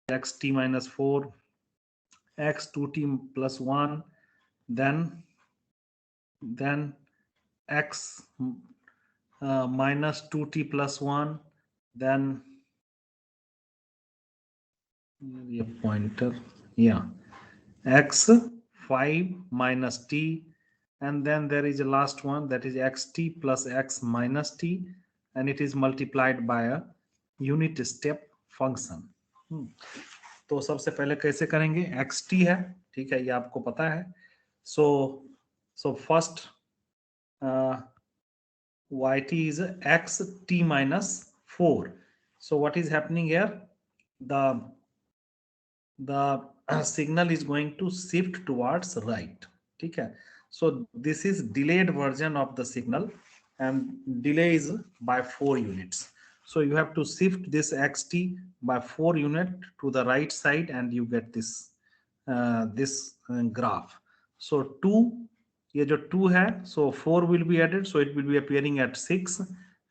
xt minus 4, x 2t plus 1, then x minus 2t plus 1, then a pointer, yeah, x 5 minus t, and then there is a last one, that is xt plus x minus t, and it is multiplied by a unit step function. तो सबसे पहले कैसे करेंगे, xt है, ठीक है, ये आपको पता है. So first yt is xt minus 4. So what is happening here, the signal is going to shift towards right, ठीक है. So this is delayed version of the signal, and delay is by 4 units. So you have to shift this xt by 4 unit to the right side, and you get this graph. So 2, ये जो 2 है, so 4 will be added, so it will be appearing at 6,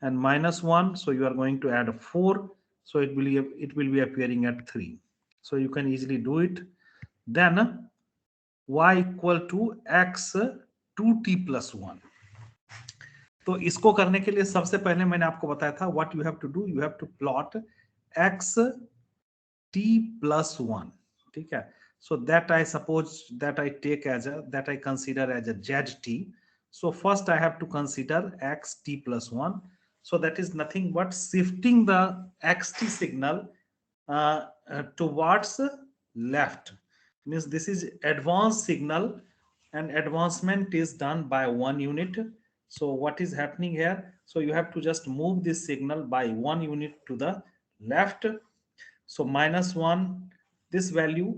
and minus 1, so you are going to add 4, so it will be appearing at 3. So you can easily do it. Then y equal to x 2t plus 1. तो इसको करने के लिए सबसे पहले मैंने आपको बताया था, what you have to do, you have to plot x t plus 1, ठीक है. So that I suppose that I take as a, that I consider as a zt. So first I have to consider x t plus 1. So that is nothing but shifting the xt signal towards left. Means this is advanced signal, and advancement is done by 1 unit. So what is happening here, so you have to just move this signal by 1 unit to the left. So minus 1, this value,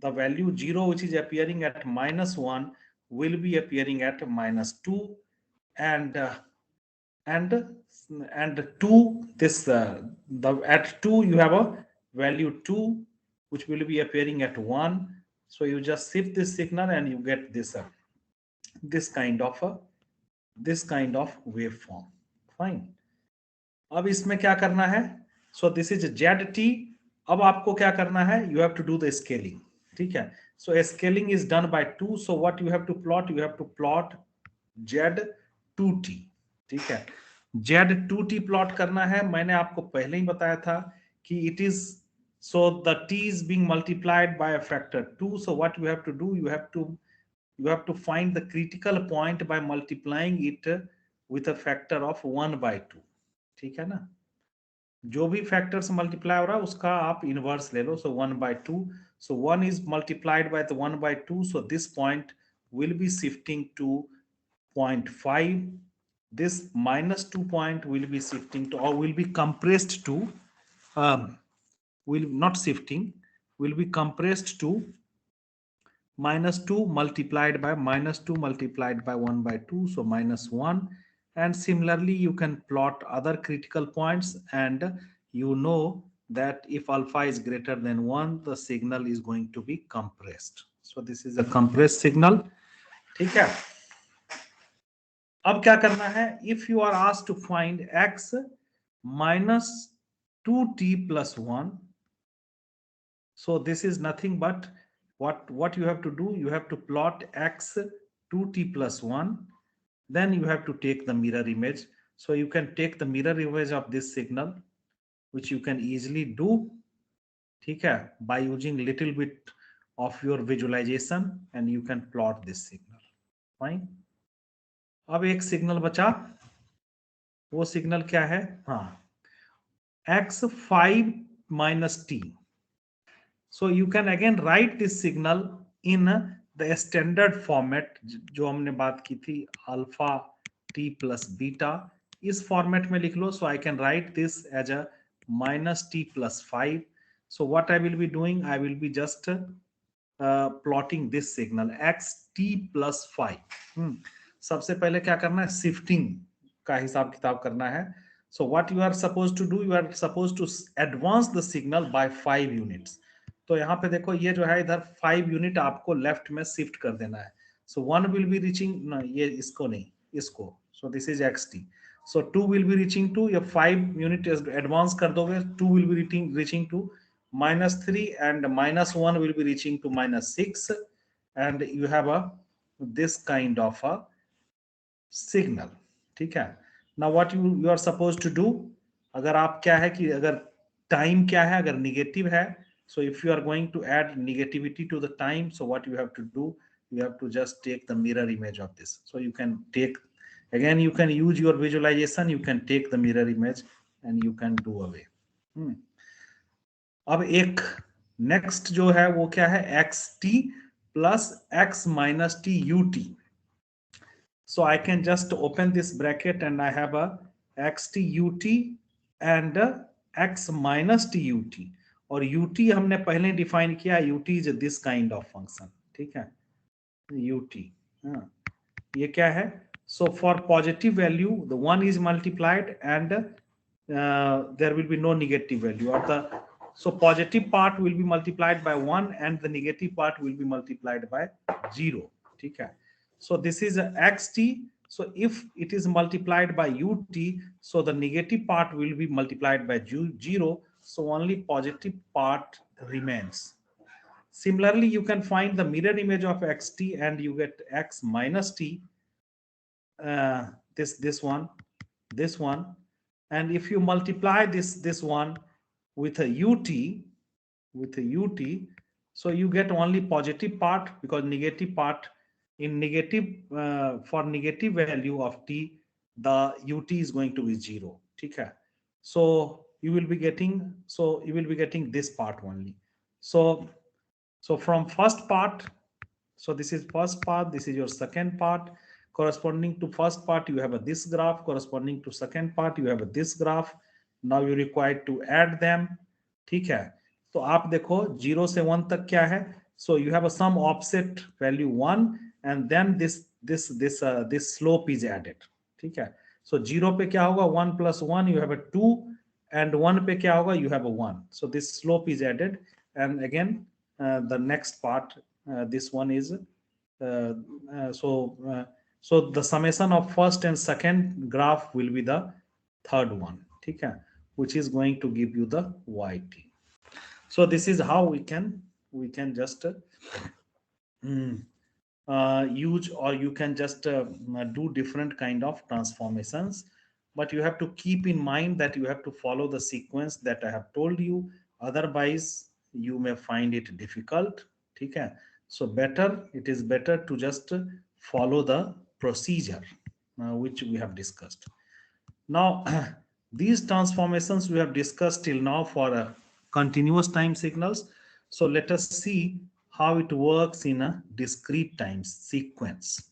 the value 0 which is appearing at minus 1 will be appearing at minus 2, and and 2, this the at 2 you have a value 2 which will be appearing at 1. So you just shift this signal and you get this kind of waveform. Fine. अब इसमें क्या करना है, so this is zt. अब आपको क्या करना है, you have to do the scaling, ठीक है. So scaling is done by 2. So what you have to plot, you have to plot z2t, ठीक है. z2t प्लॉट करना है, मैंने आपको पहले ही बताया था कि it is, so the t is being multiplied by a factor 2. So what you have to do, you have to find the critical point by multiplying it with a factor of 1 by 2, ठीक है ना. जो भी factors multiply हो रहा है उसका आप इनवर्स ले लो. सो 1 by 2, so 1 is multiplied by the 1 by 2, so this point will be shifting to 0.5. This minus 2 point will be shifting to, or will be compressed to, will not shifting, will be compressed to minus 2 multiplied by minus 2 multiplied by 1 by 2, so minus 1. And similarly you can plot other critical points, and you know that if alpha is greater than 1, the signal is going to be compressed. So this is a compressed signal, ठीक है. अब क्या करना है, if you are asked to find x minus 2t plus 1, so this is nothing but what you have to do, you have to plot x 2t plus 1, then you have to take the mirror image. So you can take the mirror image of this signal, which you can easily do, ठीक है, by using little bit of your visualization, and you can plot this signal. Fine. अब एक signal बचा, वो signal क्या है, हाँ, x5 minus t. So you can again write this signal in the standard format जो हमने बात की थी, alpha t plus beta, इस फॉर्मेट में लिख लो. So I can write this as a minus t plus 5. So what I will be doing, I will be just plotting this signal x t plus 5. सबसे पहले क्या करना है, shifting का हिसाब किताब करना है. So what you are supposed to do, you are supposed to advance the signal by 5 units. तो यहाँ पे देखो, ये जो है इधर 5 यूनिट आपको लेफ्ट में शिफ्ट कर देना है. सो 1 विल बी रीचिंग, ना ये इसको नहीं, इसको. So this is xt. So 2 will be reaching to, ये 5 यूनिट एडवांस कर दोगे, 2 will be reaching to -3, and -1 will be reaching to -6, and you have a this kind of a signal. ठीक है. Now what you are supposed to do, अगर आप क्या है कि अगर टाइम क्या है, अगर निगेटिव है, so if you are going to add negativity to the time, so what you have to do, you have to just take the mirror image of this. So you can take, again you can use your visualization, you can take the mirror image and you can do away. अब एक next जो है वो क्या है, xt plus x minus t ut. So I can just open this bracket and I have a xt ut and x minus t ut. और ut हमने पहले डिफाइन किया, ut is this kind of function. ठीक है, ut. हाँ, ये क्या है, so for positive value the 1 is multiplied and there will be no negative value, or the so positive part will be multiplied by 1 and the negative part will be multiplied by 0. ठीक है, so this is a xt. So if it is multiplied by ut, so the negative part will be multiplied by 0, so only positive part remains. Similarly, you can find the mirror image of xt and you get x minus t, this one, and if you multiply this one with a ut, so you get only positive part, because negative part in negative, for negative value of t, the ut is going to be 0. Okay, so you will be getting this part only. So from first part, so this is first part, this is your second part. Corresponding to first part you have a this graph, corresponding to second part you have a this graph. Now you required to add them. ठीक है, तो आप देखो 0 से 1 तक क्या है, so you have a some offset value 1 and then this slope is added. ठीक है, so 0 पे क्या होगा, 1 plus 1 you have a 2, and 1 पे क्या होगा, you have a 1, so this slope is added, and again the next part, this one is so the summation of first and second graph will be the third one. ठीक है, which is going to give you the yt. So this is how we can just use, or you can just do different kind of transformations, but you have to keep in mind that you have to follow the sequence that I have told you, otherwise you may find it difficult. ठीक है, so it is better to just follow the procedure which we have discussed. Now these transformations we have discussed till now for continuous time signals. So let us see how it works in a discrete time sequence.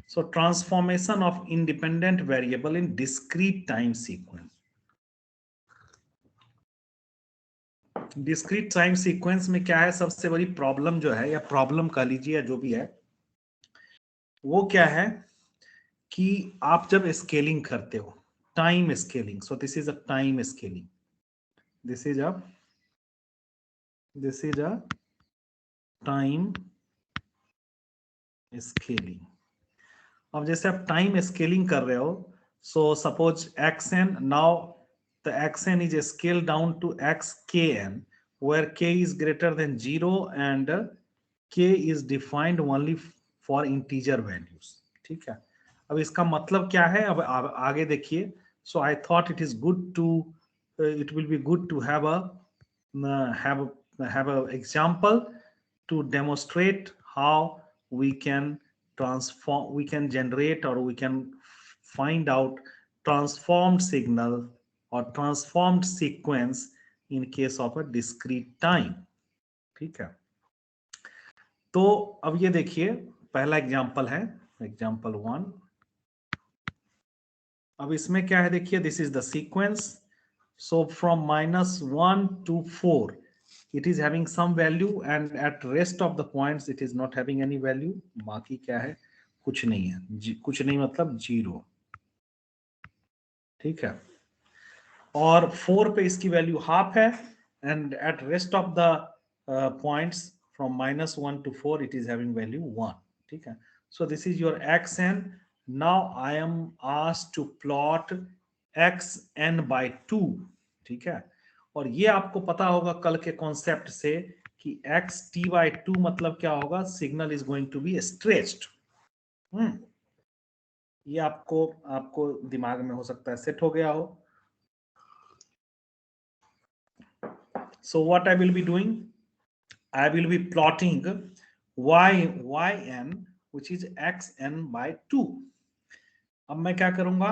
So transformation of independent variable in discrete time sequence. Discrete time sequence में क्या है, सबसे बड़ी problem जो है, या problem कह लीजिए, जो भी है, वो क्या है कि आप जब स्केलिंग करते हो, time scaling, so this is a time scaling, this is a time scaling. अब जैसे आप टाइम स्केलिंग कर रहे हो, so suppose xn, now the xn is scaled down to xkn, where k is greater than 0 and k is defined only for integer values. ठीक है, अब इसका मतलब क्या है, अब आगे देखिए. So I thought it is good to it will be good to have a example to demonstrate how we can generate, or we can find out transformed signal or transformed sequence in case of a discrete time. ठीक है, तो अब ये देखिए, पहला example है, example 1. अब इसमें क्या है, देखिए, this is the sequence. So from -1 to 4 it is having some value, and at rest of the points it is not having any value. बाकी क्या है, कुछ नहीं है, कुछ नहीं मतलब 0. ठीक है, और 4 पे इसकी वैल्यू हाफ है, and at rest of the points from -1 to 4 it is having value 1. ठीक है, so this is your xn. Now I am asked to plot xn/2, ठीक है। और ये आपको पता होगा कल के कॉन्सेप्ट से कि xt/2 मतलब क्या होगा, signal is going to be stretched. ये आपको आपको दिमाग में हो सकता है सेट हो गया हो। So what I will be doing, I will be plotting yn which is xn/2. अब मैं क्या करूंगा,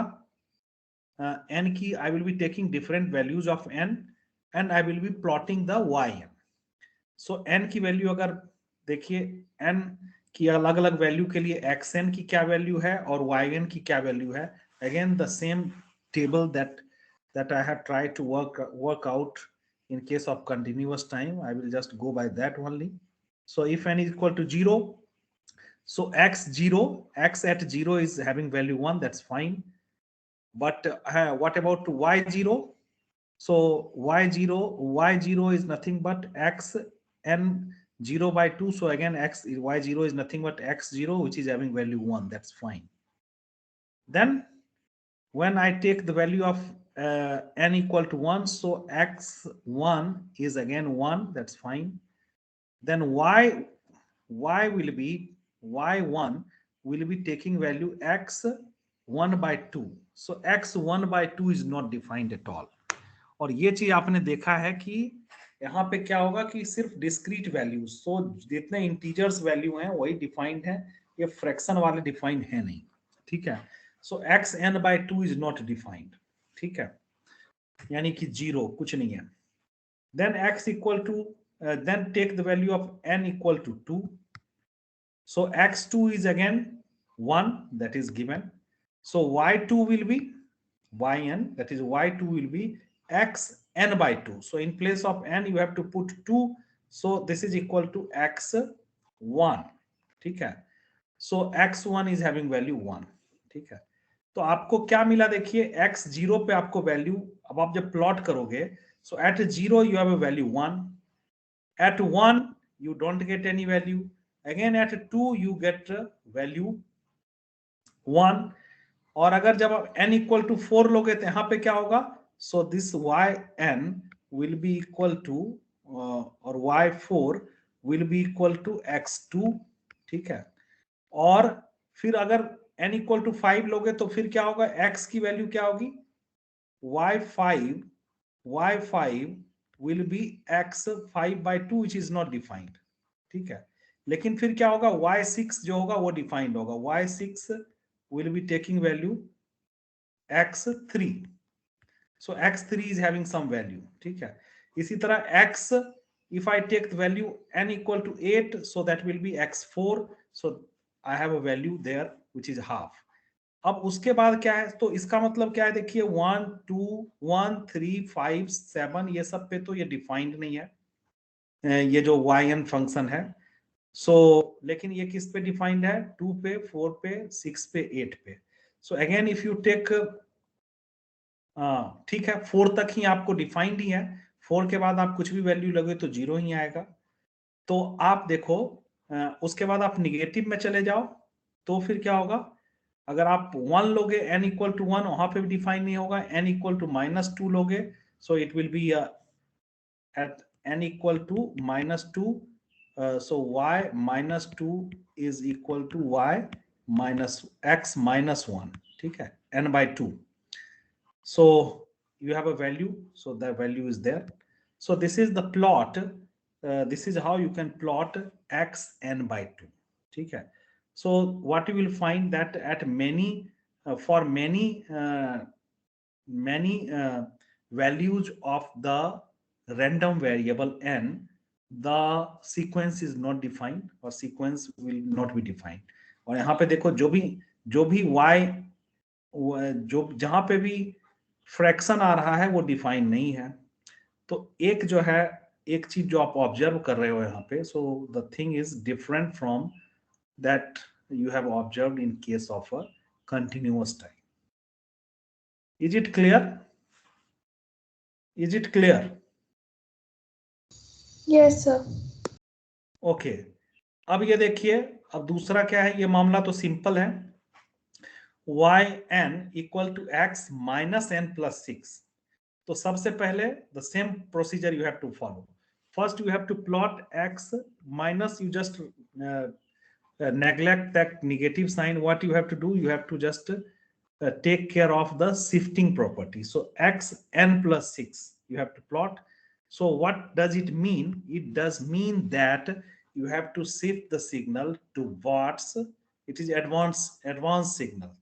n की I will be taking different values of n and I will be plotting the yn. So n की value अगर देखिए n की अलग अलग वैल्यू के लिए xn की क्या वैल्यू है और yn की क्या वैल्यू है, again the same table that I have tried to work out in case of continuous time. I will just go by that only. So if n is equal to 0, so x at 0 is having value 1, that's fine. But what about y0? So y0 is nothing but x n 0/2. So again y0 is nothing but x0, which is having value 1, that's fine. Then when I take the value of n equal to 1, so x1 is again 1, that's fine. Then y1 will be taking value x1/2. So x1/2 is not defined at all. और ये चीज आपने देखा है कि यहाँ पे क्या होगा कि सिर्फ डिस्क्रीट वैल्यूज, सो जितने इंटीजर्स वैल्यू हैं वही डिफाइंड है, ये फ्रैक्शन वाले डिफाइंड है नहीं, ठीक है। सो xn/2 इज नॉट डिफाइंड, ठीक है, यानी कि 0 कुछ नहीं है। Then x equal to then take the value of n equal to 2. So x2 is again 1, that is given. So y2 will be yn, that is y2 will be xn/2. So in place of n you have to put 2. So this is equal to x1, ठीक है। So x1 is having value 1, ठीक है। तो आपको क्या मिला, देखिए x0 पे आपको वैल्यू, अब आप जब प्लॉट करोगे, so at 0 you have a value 1, at 1 you don't get any value, again at 2 you get value 1, और अगर जब आप n इक्वल टू 4 लोगे तो यहाँ पे क्या होगा, so this yn will be equal to और y4 will be equal to x2, ठीक है। और फिर अगर n इक्वल टू 5 लोगे तो फिर क्या होगा, x की वैल्यू क्या होगी, y5 will be x5/2 which is not defined, ठीक है। लेकिन फिर क्या होगा, y6 जो होगा वो डिफाइंड होगा, y6 will be taking value x3. So x3 is having some value, ठीक है। इसी तरह x, if I take the value n equal to 8, so that will be x4. So I have a value there which is half. अब उसके बाद क्या है, तो इसका मतलब क्या है, देखिए 1 2 1 3 5 7 ये सब पे तो ये डिफाइंड नहीं है, ये जो yn फंक्शन है। सो लेकिन ये किस पे डिफाइंड है, 2 पे 4 पे 6 पे 8 पे। So again if you take, ठीक है, 4 तक ही आपको डिफाइंड ही है, 4 के बाद आप कुछ भी वैल्यू लगे तो 0 ही आएगा। तो आप देखो उसके बाद आप निगेटिव में चले जाओ तो फिर क्या होगा, अगर आप 1 लोगे n इक्वल टू 1 वहां पे भी डिफाइन नहीं होगा, n इक्वल टू -2 लोगे, so it will B at n equal to -2, so y -2 is equal to y minus x -1, ठीक है, n/2. So you have a value, so the value is there. So this is the plot, this is how you can plot xn/2, ठीक है। So what you will find that at many for many values of the random variable n, the sequence is not defined or sequence will not be defined. और यहाँ पे देखो जो भी y, जो जहां पे भी फ्रैक्शन आ रहा है वो डिफाइन नहीं है। तो एक जो है, एक चीज जो आप ऑब्जर्व कर रहे हो यहाँ पे, so the thing is different from that you have observed in case of a continuous time. Is it clear? Is it clear? Yes sir. Okay. अब ये देखिए, अब दूसरा क्या है, ये मामला तो सिंपल है। yn equal to x minus n plus 6. तो सबसे पहले the same procedure you have to follow. First you have to plot x minus, you just neglect that negative sign. What you have to do, you have to just take care of the shifting property. So x n plus 6 you have to plot. So what does it mean? It does mean that you have to shift the signal towards, it is advanced signal.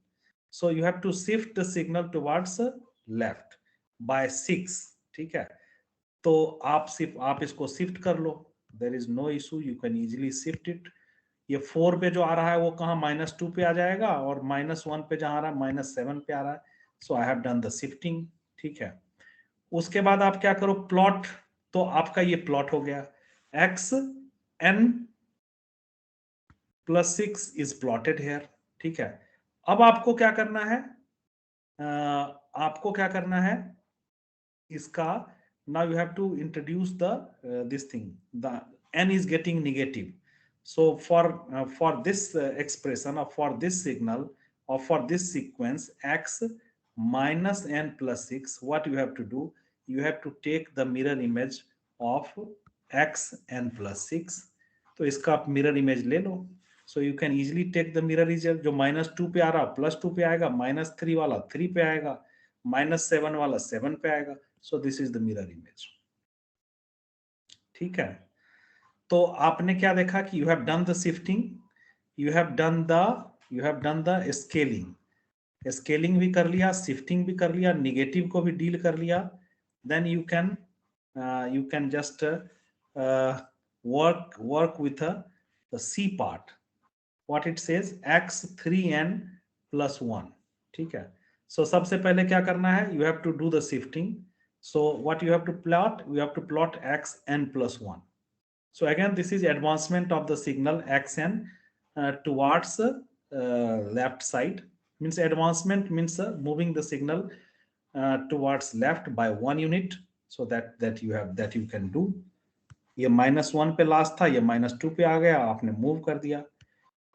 So you have to shift the signal towards left by 6. ठीक है, तो आप इसको shift कर लो, there is no issue, you can easily shift it. ये 4 पे जो आ रहा है वो कहाँ -2 पे आ जाएगा, और -1 पे जहां आ रहा है -7 पे आ रहा है. So I have done the shifting. ठीक है, उसके बाद आप क्या करो, प्लॉट. तो आपका ये प्लॉट हो गया, x n plus 6 is plotted here. ठीक है, अब आपको क्या करना है, आपको क्या करना है इसका, now you have to introduce the this thing, the n is getting negative. So for this expression, or for this signal, or for this sequence x minus n plus 6, what you have to do, you have to take the mirror image of x n plus 6. तो इसका आप mirror image ले लो. So you can easily take the mirror image. जो -2 पे आ रहा +2 पे आएगा, -3 वाला 3 पे आएगा, -7 वाला 7 पे आएगा. सो this is the mirror image. ठीक है, तो आपने क्या देखा कि you have done the shifting, you have done the scaling भी कर लिया, शिफ्टिंग भी कर लिया, निगेटिव को भी डील कर लिया. Then you can just work with the C part. What it says, x 3n plus 1. ठीक है, so सबसे पहले क्या करना है, you have to do the shifting. So what you have to plot, you have to plot x n plus 1. So again, this is advancement of the signal xn towards left side. Means advancement means moving the signal towards left by 1 unit. So that you can do. ये -1 पे last था, ये -2 पे आ गया, आपने move कर दिया.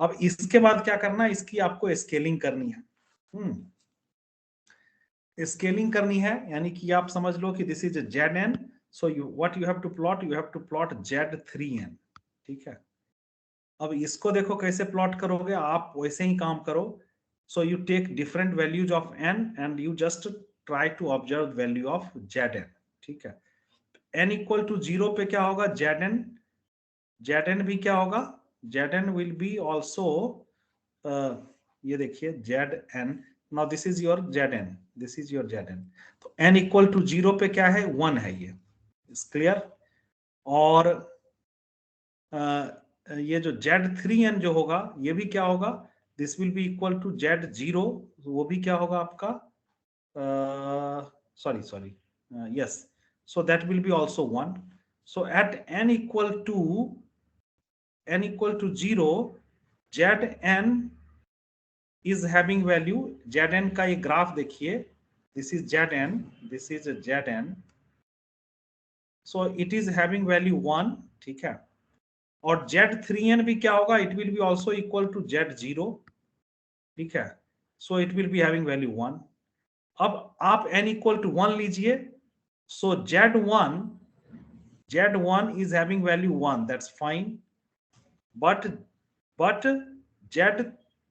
अब इसके बाद क्या करना है, इसकी आपको स्केलिंग करनी है. स्केलिंग करनी है, यानी कि आप समझ लो कि this is Zn. So what you have to plot Z3n. ठीक है, अब इसको देखो कैसे प्लॉट करोगे, आप वैसे ही काम करो. So you take different values of n and you just try to observe value of Zn. ठीक है, n इक्वल टू 0 पे क्या होगा, Zn भी क्या होगा, Zn विल बी ऑल्सो, ये देखिए Zn. Now this is your Zn, तो n इक्वल टू 0 पे क्या है, 1 है. ये इज क्लियर. और ये जो Z3n जो होगा, ये भी क्या होगा, this will be equal to Z0. वो भी क्या होगा आपका, sorry yes, so that will be also 1. So at n equal to 0, Zn is having value. Zn का ये ग्राफ देखिए, this is Zn, so it is having value 1. ठीक है, और Z3n भी क्या होगा, it will be also equal to Z0. ठीक है, so it will be having value 1. अब आप n equal to 1 लीजिए. So Z1 is having value 1, that's fine. But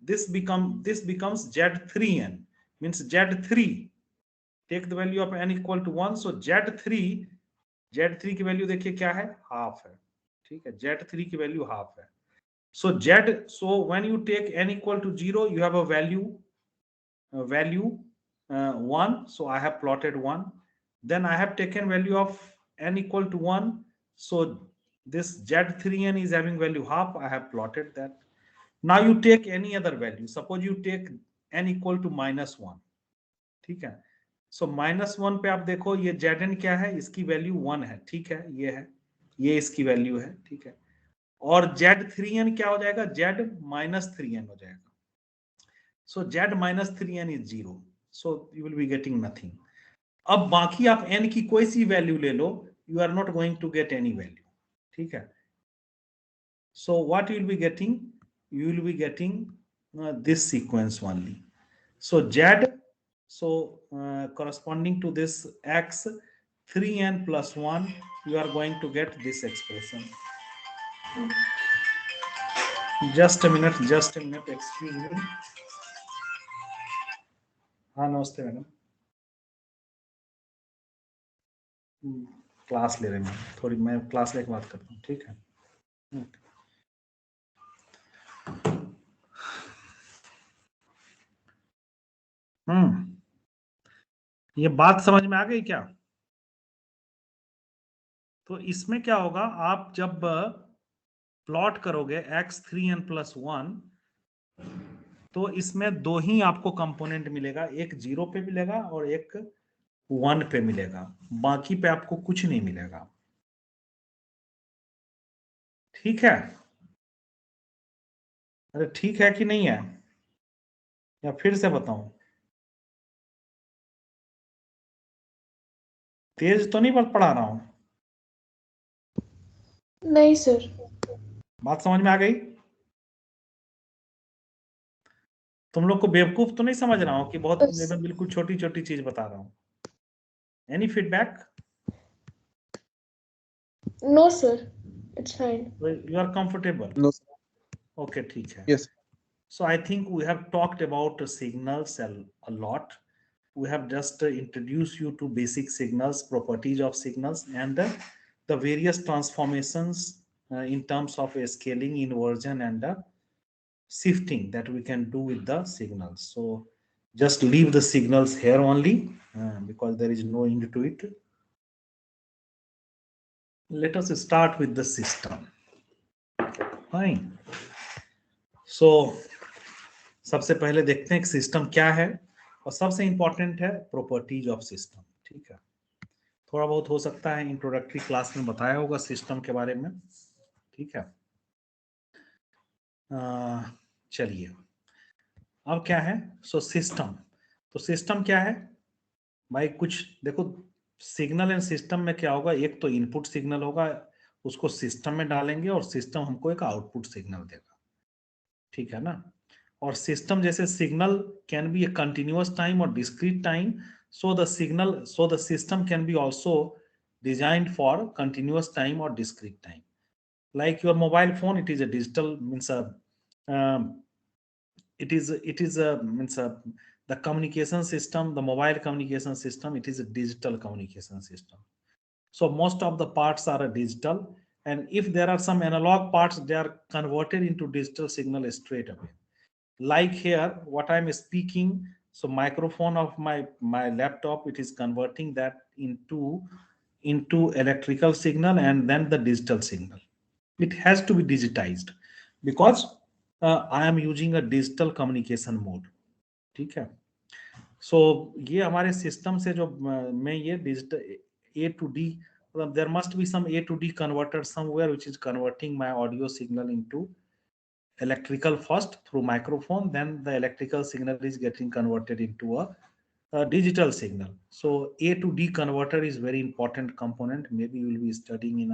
this becomes Z3n, means Z3. Take the value of n equal to 1. So Z3 की value देखिए क्या है, half है. ठीक है, Z3 की वैल्यू हाफ है. So when you take n equal to 0, you have a value 1. So I have plotted 1. Then I have taken value of n equal to 1. So this Z3n is having value half. I have plotted that. Now you take any other value. Suppose you take n equal to -1. ठीक है, so -1 पे आप देखो ये Zn क्या है, इसकी value 1 है. ठीक है, ये है, ये इसकी वैल्यू है. ठीक है, और Z3n क्या हो जाएगा, Z-3n हो जाएगा. So Z-3n is 0. So you will be getting nothing. अब बाकी आप n की कोई सी वैल्यू ले लो, you are not going to get any value. ठीक है, so what you will be getting, you will be getting this sequence only. So z, so corresponding to this x, 3n plus 1, you are going to get this expression. Just a minute, excuse me. हाँ नमस्ते madam, class ले रहे हैं, थोड़ी मैं class लेके बात करता हूँ, ठीक है। ये बात समझ में आ गई क्या? तो इसमें क्या होगा, आप जब प्लॉट करोगे x3n प्लस 1, तो इसमें दो ही आपको कंपोनेंट मिलेगा, एक 0 पे मिलेगा और एक 1 पे मिलेगा, बाकी पे आपको कुछ नहीं मिलेगा, ठीक है? अरे ठीक है कि नहीं है, या फिर से बताऊं? तेज तो नहीं पढ़ा रहा हूं? नहीं सर। बात समझ में आ गई? तुम लोग को बेवकूफ तो नहीं समझ रहा हूं कि बहुत एकदम बिल्कुल छोटी छोटी चीज बता रहा हूं? Any feedback? No sir, it's fine. You are comfortable? No sir. Okay ठीक है। Yes. So I think we have talked about signals a lot. We have just introduced you to basic signals, properties of signals, and the various transformations in terms of scaling, inversion, and shifting that we can do with the signals. So just leave the signals here only because there is no end to it. Let us start with the system. Fine. So सबसे पहले देखते हैं कि system क्या है, और सबसे important है प्रॉपर्टीज ऑफ सिस्टम, ठीक है? थोड़ा बहुत हो सकता है इंट्रोडक्टरी क्लास में बताया होगा सिस्टम के बारे में, ठीक है? चलिए, अब क्या है? सो सिस्टम, तो सिस्टम क्या है भाई? कुछ देखो, सिग्नल एंड सिस्टम में क्या होगा, एक तो इनपुट सिग्नल होगा, उसको सिस्टम में डालेंगे और सिस्टम हमको एक आउटपुट सिग्नल देगा, ठीक है ना? और सिस्टम जैसे signal can be a continuous time और discrete time, so the system can be also designed for continuous time or discrete time. Like your mobile phone, it is a digital, means the communication system, the mobile communication system, it is a digital communication system. So most of the parts are a digital, and if there are some analog parts, they are converted into digital signal straight away. Like here what I'm speaking, so microphone of my laptop, it is converting that into electrical signal and then the digital signal. It has to be digitized because I am using a digital communication mode, ठीक है? So ये हमारे system से जो मैं ये digital A to D, there must be some A to D converter somewhere which is converting my audio signal into electrical first through microphone, then the electrical signal is getting converted into a digital signal. So A to D converter is very important component. Maybe you will be studying in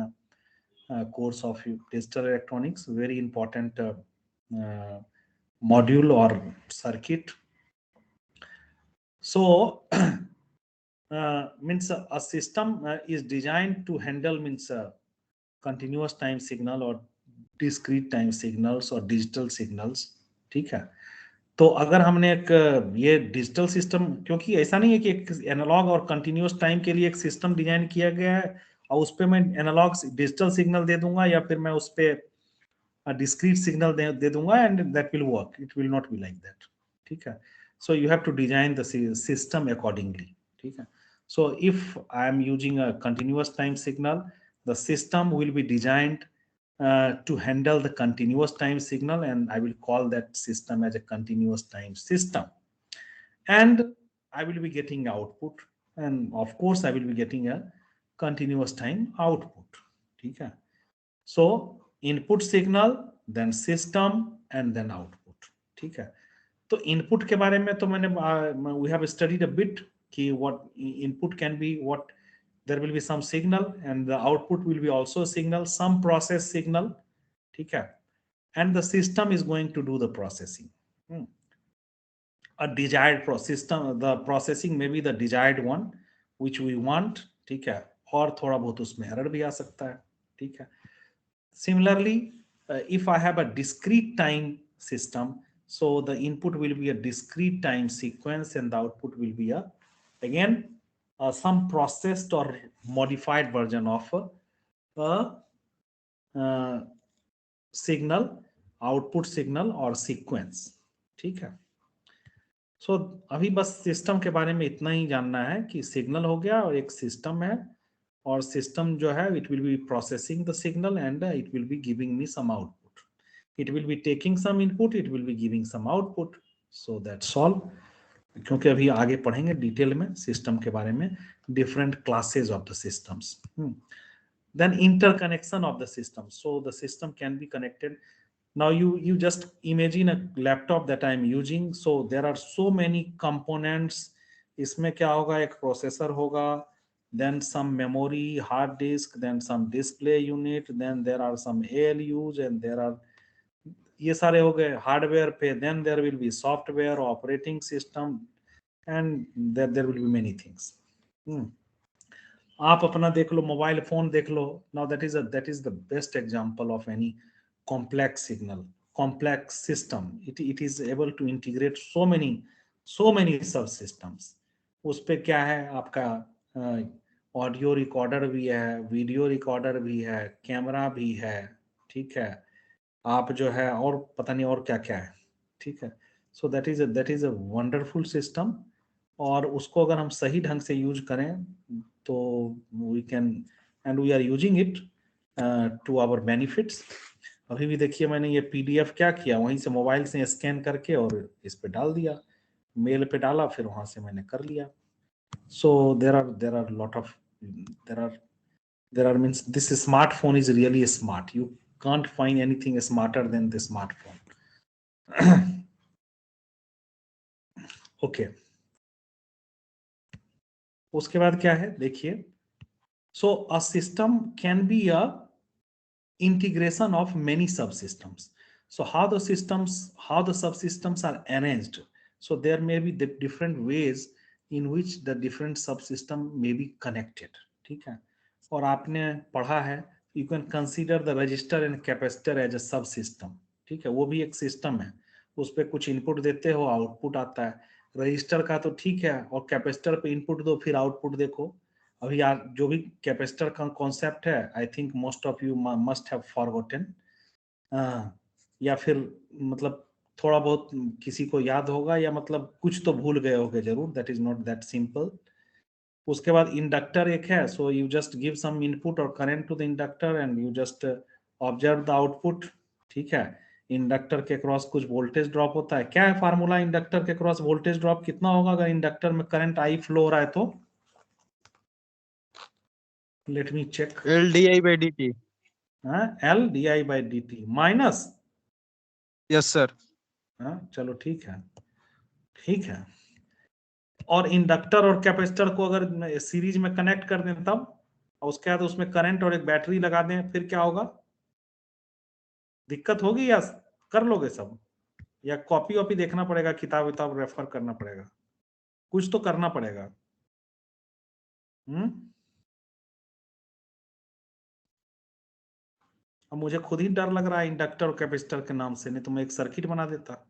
a course of digital electronics, very important module or circuit. So means a system is designed to handle means continuous time signal or discrete time signals और digital signals, ठीक है? तो अगर हमने एक ये digital system, क्योंकि ऐसा नहीं है कि एक एनालॉग और कंटिन्यूअस टाइम के लिए एक सिस्टम डिजाइन किया गया है और उस पर मैं एनालॉग डिजिटल सिग्नल दे दूंगा या फिर मैं उस पर डिस्क्रीट सिग्नल दे दूंगा and that will work, it will not be like that, ठीक है? So you have to design the system accordingly, ठीक है? So if I am using a continuous time signal, the system will be designed to handle the continuous time signal, and I will call that system as a continuous time system. And I will be getting output, and of course I will be getting a continuous time output, ठीक है? So input signal, then system, and then output, ठीक है? तो input के बारे में तो मैंने we have studied a bit कि what input can be, what there will be some signal and the output will be also a signal, some process signal, ठीक है? And the system is going to do the processing. a desired system, the processing may be the desired one which we want, ठीक है, और थोड़ा बहुत उसमें error भी आ सकता है, ठीक है. Similarly, if I have a discrete time system, so the input will be a discrete time sequence and the output will be again some processed or modified version of a signal, output signal or sequence, ठीक है. So अभी बस system के बारे में इतना ही जानना है कि सिग्नल हो गया और एक सिस्टम है, और सिस्टम जो है it will be processing the signal and it will be giving me some output. It will be taking some input, it will be giving some output. So that's all. क्योंकि अभी आगे पढ़ेंगे detail में system के बारे में, different classes of the systems. Then interconnection of the system. So the system can be connected. Now you just imagine a laptop that I am using. So there are so many components. इसमें क्या होगा, एक processor होगा, then some memory, hard disk, then some display unit, then there are some ALUs, and there are, ये सारे हो गए hardware पे. then there will be software, operating system, and there will be many things. आप अपना देख लो, mobile phone देख लो. Now that is the best example of any complex signal, complex system. It is able to integrate so many sub systems. उस पे क्या है, आपका ऑडियो रिकॉर्डर भी है, वीडियो रिकॉर्डर भी है, कैमरा भी है, ठीक है, आप जो है और पता नहीं और क्या क्या है, ठीक है. सो that is a wonderful system. और उसको अगर हम सही ढंग से यूज करें तो we can, and we are using it to our benefits. अभी भी देखिए मैंने ये पीडीएफ क्या किया, वहीं से मोबाइल से स्कैन करके और इस पे डाल दिया, मेल पे डाला, फिर वहां से मैंने कर लिया. So there are lot of there are means this smartphone is really smart. You can't find anything smarter than the smartphone. okay. उसके बाद क्या है देखिए. So a system can be a integration of many subsystems. So how the subsystems are arranged. So there may be the different ways in which the different subsystem may be connected. ठीक है. और आपने पढ़ा है, you can consider the resistor and capacitor as a subsystem. ठीक है, वो भी एक सिस्टम है. उस पे कुछ इनपुट देते हो, आउटपुट आता है. रजिस्टर का तो ठीक है, और कैपेसिटर पे इनपुट दो, फिर आउटपुट देखो. अभी यार जो भी कैपेसिटर का कॉन्सेप्ट है, I think most of you must have forgotten, या फिर मतलब थोड़ा बहुत किसी को याद होगा, या मतलब कुछ तो भूल गए होंगे जरूर. That is not that simple. उसके बाद इंडक्टर एक है. So you just give some input और current to the inductor and you just observe the output. ठीक है. इंडक्टर के क्रॉस कुछ वोल्टेज ड्रॉप होता है. क्या है फार्मूला इंडक्टर के क्रॉस वोल्टेज ड्रॉप कितना होगा अगर इंडक्टर में करंट आई फ्लो हो रहा है तो? Let me check. L di by dt. L di by dt minus. Yes sir. चलो ठीक है, ठीक है. और इंडक्टर और कैपेसिटर को अगर सीरीज में कनेक्ट कर दें तब, और उसके बाद उसमें करंट और एक बैटरी लगा दें, फिर क्या होगा? दिक्कत होगी या कर लोगे सब, या कॉपी वॉपी देखना पड़ेगा, किताब विताब रेफर करना पड़ेगा, कुछ तो करना पड़ेगा. अब मुझे खुद ही डर लग रहा है इंडक्टर और कैपेसिटर के नाम से, नहीं तो मैं एक सर्किट बना देता.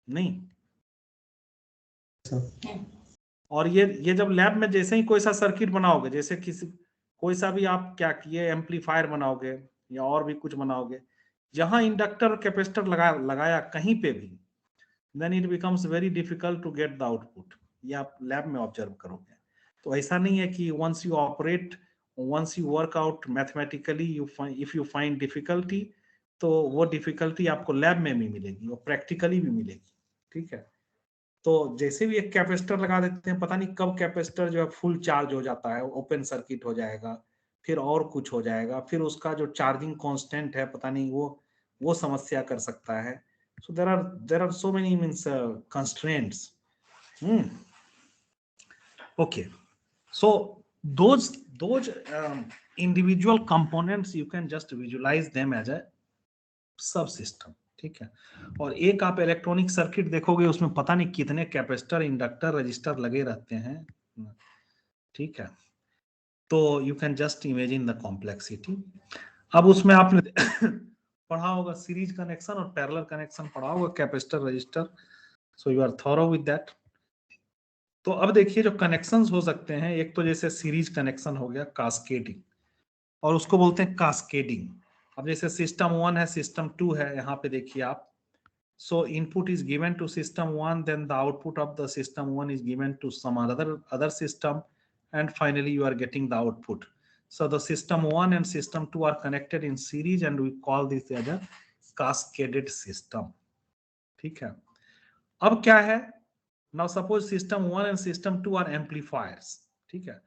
नहीं. और ये जब लैब में जैसे ही कोई सा सर्किट बनाओगे, जैसे कोई सा भी आप क्या किए एम्पलीफायर बनाओगे या और भी कुछ बनाओगे, जहां इंडक्टर और कैपेसिटर लगाया कहीं पे भी, then it becomes very difficult to get the output. ये आप लैब में ऑब्जर्व करोगे. तो ऐसा नहीं है कि once you work out mathematically, if you find difficulty, तो वो डिफिकल्टी आपको लैब में भी मिलेगी और प्रैक्टिकली भी मिलेगी. ठीक है. तो जैसे भी एक कैपेसिटर लगा देते हैं, पता नहीं कब कैपेसिटर जो है फुल चार्ज हो जाता है, ओपन सर्किट हो जाएगा, फिर और कुछ हो जाएगा, फिर उसका जो चार्जिंग कांस्टेंट है पता नहीं वो समस्या कर सकता है. So there are so many means constraints. Okay, so those individual components you can just visualize them as a subsystem. ठीक है। और एक आप इलेक्ट्रॉनिक सर्किट देखोगे उसमें पता नहीं कितने कैपेसिटर, इंडक्टर, रजिस्टर लगे रहते हैं। ठीक है, तो you can just imagine the complexity. अब उसमें आपने पढ़ा होगा सीरीज कनेक्शन और पैरेलल कनेक्शन पढ़ा होगा, capacitor, resistor, so you are thorough with that. तो अब देखिए जो कनेक्शंस हो सकते हैं, एक तो जैसे सीरीज कनेक्शन हो गया, कास्केडिंग, और उसको बोलते हैं कास्केडिंग। अब जैसे सिस्टम 1 है, सिस्टम 2 है, यहाँ पे देखिए आप, so input is given to system 1, then the output of the system 1 is given to some other system, and finally you are getting the output. So the system 1 and system 2 are connected in series and we call this as a cascaded system. ठीक है। अब क्या है, now suppose system 1 and system 2 are amplifiers। ठीक है,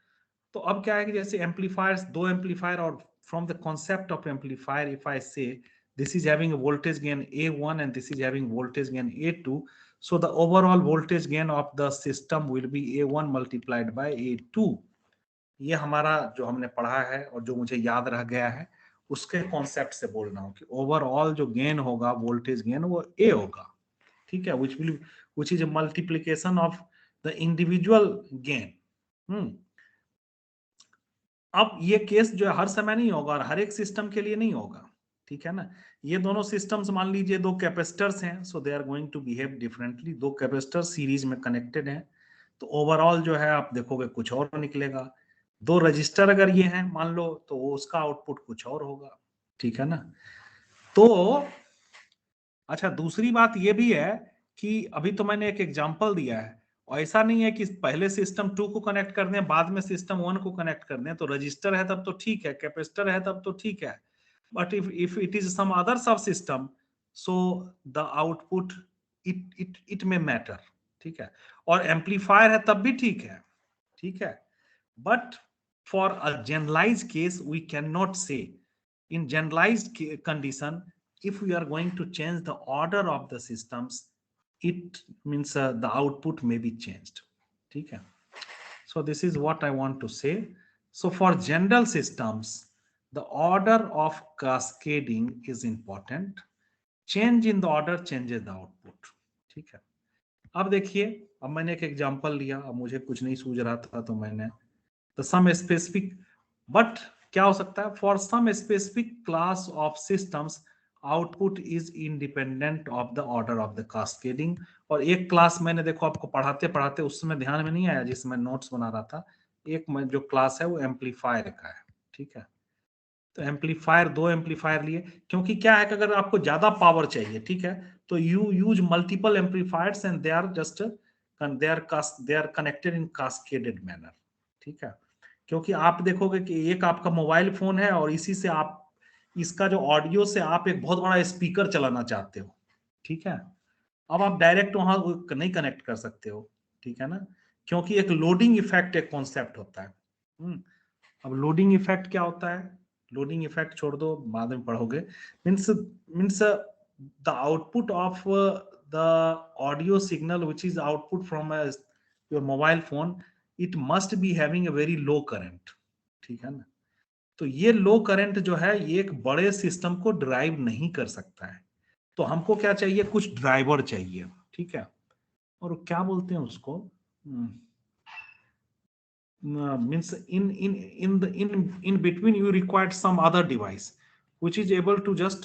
तो अब क्या है कि जैसे एम्पलीफायर्स, दो एम्पलीफायर, और from the concept of amplifier if I से this is having a voltage gain A1 and this is having voltage gain A2, so the overall voltage gain of the system will be A1 multiplied by A2। ये हमारा जो हमने पढ़ा है और जो मुझे याद रह गया है उसके कॉन्सेप्ट से बोल रहा हूँ कि ओवरऑल जो गेन होगा, वोल्टेज गेन, वो A होगा। ठीक है, which is a multiplication of the individual gain। अब ये केस जो है हर समय नहीं होगा और हर एक सिस्टम के लिए नहीं होगा। ठीक है ना, ये दोनों सिस्टम्स मान लीजिए दो कैपेसिटर्स हैं, so they are going to behave differently. दो कैपेसिटर सीरीज में कनेक्टेड हैं तो ओवरऑल जो है आप देखोगे कुछ और निकलेगा। दो रजिस्टर अगर ये हैं मान लो, तो उसका आउटपुट कुछ और होगा। ठीक है ना। तो अच्छा, दूसरी बात ये भी है कि अभी तो मैंने एक एग्जांपल दिया है, और ऐसा नहीं है कि पहले सिस्टम 2 को कनेक्ट कर दें बाद में सिस्टम 1 को कनेक्ट कर दें। तो रजिस्टर है तब तो ठीक है, कैपेसिटर है तब तो ठीक है, but if it is some other sub system, so the output it में मैटर। ठीक है, और एम्पलीफायर है तब भी ठीक है। ठीक है, but for a generalised case we can not say, in generalized condition, if we are going to change the order of the systems, it means the output may be changed। ठीक है, so this is what I want to say। So for general systems the order of cascading is important, change in the order changes the output। ठीक है, अब देखिए, अब मैंने एक example लिया, अब मुझे कुछ नहीं सूझ रहा था तो मैंने तो सम स्पेसिफिक, बट क्या हो सकता है, for some specific class of systems output is independent of the order of the cascading. और एक क्लास मैंने देखो आपको पढ़ाते पढ़ाते उस समय ध्यान में नहीं आया जिसमें नोट्स बना रहा था, एक जो क्लास है वो एम्पलीफायर का है। ठीक है, तो एम्पलीफायर, दो एम्पलीफायर लिए, क्योंकि क्या है कि अगर आपको ज्यादा पावर चाहिए, ठीक है, तो you use multiple amplifiers and they are just they are connected in cascaded manner. ठीक है, क्योंकि आप देखोगे कि एक आपका मोबाइल फोन है और इसी से आप, इसका जो ऑडियो से आप एक बहुत बड़ा स्पीकर चलाना चाहते हो। ठीक है, अब आप डायरेक्ट वहां नहीं कनेक्ट कर सकते हो। ठीक है ना, क्योंकि एक लोडिंग इफेक्ट एक कॉन्सेप्ट होता है। अब लोडिंग इफेक्ट क्या होता है, लोडिंग इफेक्ट छोड़ दो, बाद में पढ़ोगे। Means the output of the audio signal which is output from your mobile phone, it must be having a very low current. ठीक है ना, तो ये लो करंट जो है ये एक बड़े सिस्टम को ड्राइव नहीं कर सकता है, तो हमको क्या चाहिए, कुछ ड्राइवर चाहिए। ठीक है, और क्या बोलते हैं उसको, means in between you required some other device which is able to just